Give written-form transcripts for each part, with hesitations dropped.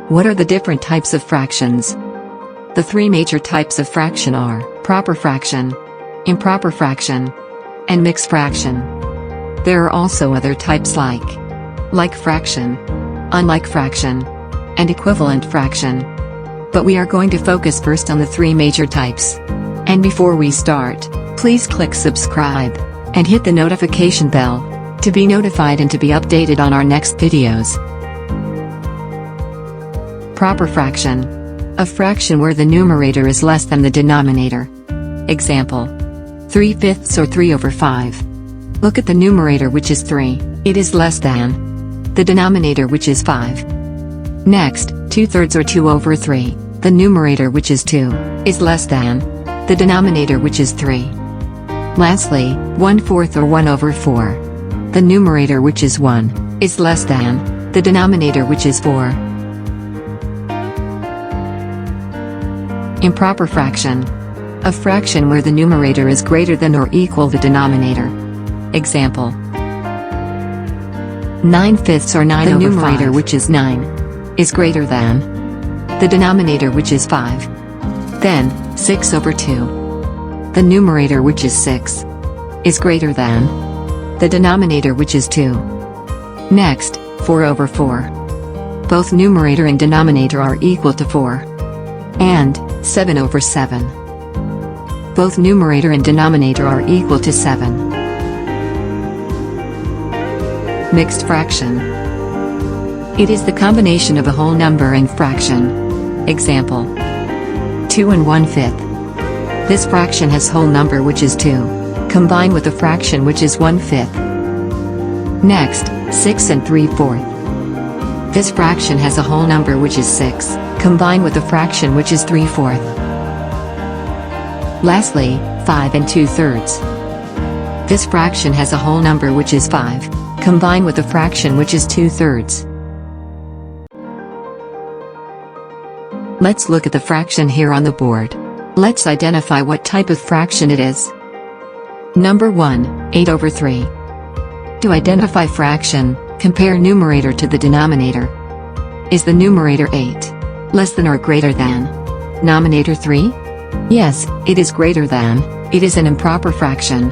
What are the different types of fractions? The three major types of fraction are proper fraction, improper fraction, and mixed fraction. There are also other types like fraction, unlike fraction, and equivalent fraction. But we are going to focus first on the three major types. And before we start, please click subscribe and hit the notification bell to be notified and to be updated on our next videos. Proper fraction. A fraction where the numerator is less than the denominator. Example: 3/5 or 3/5. Look at the numerator, which is 3, it is less than the denominator, which is 5. Next, 2/3 or 2/3, the numerator, which is 2, is less than the denominator, which is 3. Lastly, 1/4 or 1/4. The numerator, which is 1, is less than the denominator, which is 4. Improper fraction. A fraction where the numerator is greater than or equal the denominator. Example: 9/5 or 9/5. The numerator, which is 9, is greater than the denominator, which is 5. Then, 6/2. The numerator, which is 6, is greater than the denominator, which is 2. Next, 4/4. Both numerator and denominator are equal to 4. And 7/7. Both numerator and denominator are equal to 7. Mixed fraction. It is the combination of a whole number and fraction. Example: 2 and 1/5. This fraction has whole number, which is 2, combined with a fraction which is 1/5. Next, 6 and 3/4. This fraction has a whole number, which is 6, combined with a fraction which is 3/4. Lastly, 5 and 2/3. This fraction has a whole number, which is 5, combined with a fraction which is 2/3. Let's look at the fraction here on the board. Let's identify what type of fraction it is. Number 1, 8/3. To identify fraction, compare numerator to the denominator. Is the numerator 8 less than or greater than denominator 3? Yes, it is greater than. It is an improper fraction.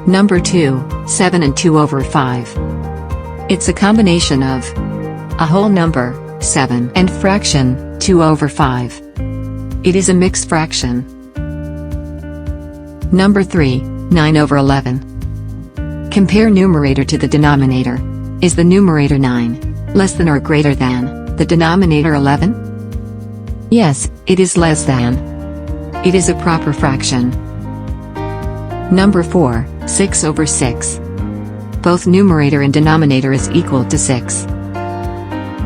Number 2, 7 and 2/5. It's a combination of a whole number, 7, and fraction, 2/5. It is a mixed fraction. Number 3, 9/11. Compare numerator to the denominator. Is the numerator 9 less than or greater than the denominator 11? Yes, it is less than. It is a proper fraction. Number 4, 6/6. Both numerator and denominator is equal to 6.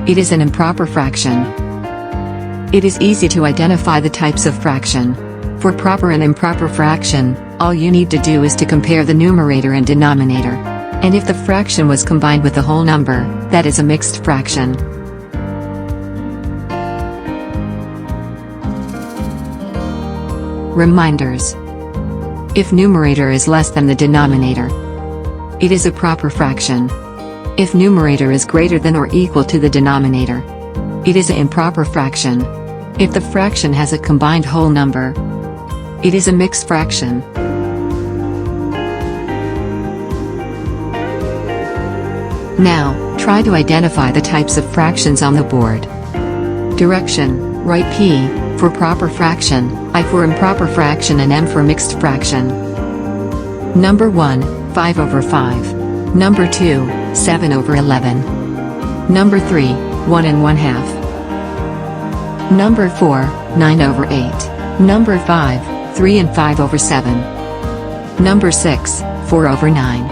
It is an improper fraction. It is easy to identify the types of fraction. For proper and improper fraction, all you need to do is to compare the numerator and denominator. And if the fraction was combined with a whole number, that is a mixed fraction. Reminders. If numerator is less than the denominator, it is a proper fraction. If numerator is greater than or equal to the denominator, it is an improper fraction. If the fraction has a combined whole number, it is a mixed fraction. Now, try to identify the types of fractions on the board. Direction: write P for proper fraction, I for improper fraction, and M for mixed fraction. Number 1, 5/5. Number 2, 7/11. Number 3, 1 1/2. Number 4, 9/8. Number 5, 3 5/7. Number 6, 4/9.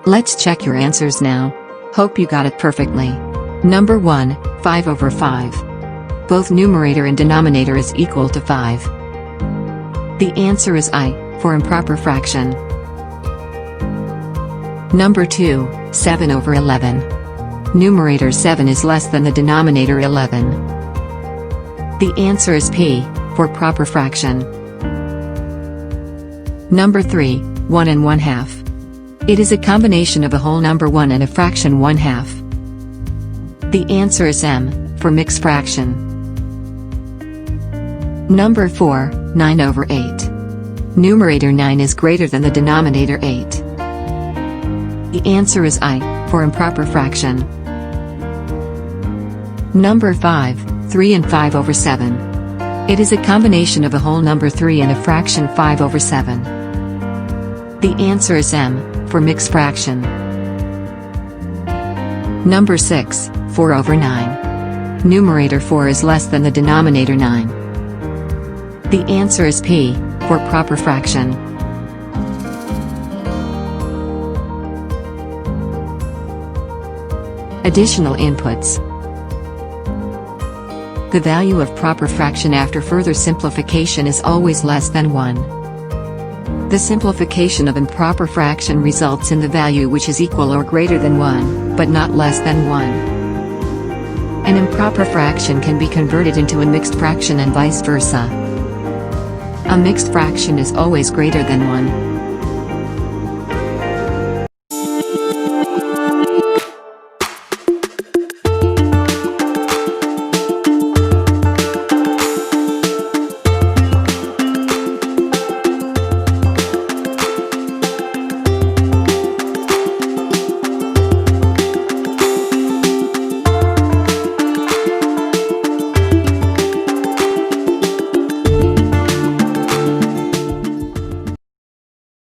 Let's check your answers now. Hope you got it perfectly. Number 1, 5/5. Both numerator and denominator is equal to 5. The answer is I, for improper fraction. Number 2, 7/11. Numerator 7 is less than the denominator 11. The answer is P, for proper fraction. Number 3, 1 and 1/2. It is a combination of a whole number 1 and a fraction 1/2. The answer is M, for mixed fraction. Number 4, 9/8. Numerator 9 is greater than the denominator 8. The answer is I, for improper fraction. Number 5, 3 and 5/7. It is a combination of a whole number 3 and a fraction 5/7. The answer is M, for mixed fraction. Number 6, 4/9. Numerator 4 is less than the denominator 9. The answer is P, for proper fraction. Additional inputs. The value of proper fraction after further simplification is always less than 1. The simplification of improper fraction results in the value which is equal or greater than 1, but not less than 1. An improper fraction can be converted into a mixed fraction and vice versa. A mixed fraction is always greater than 1.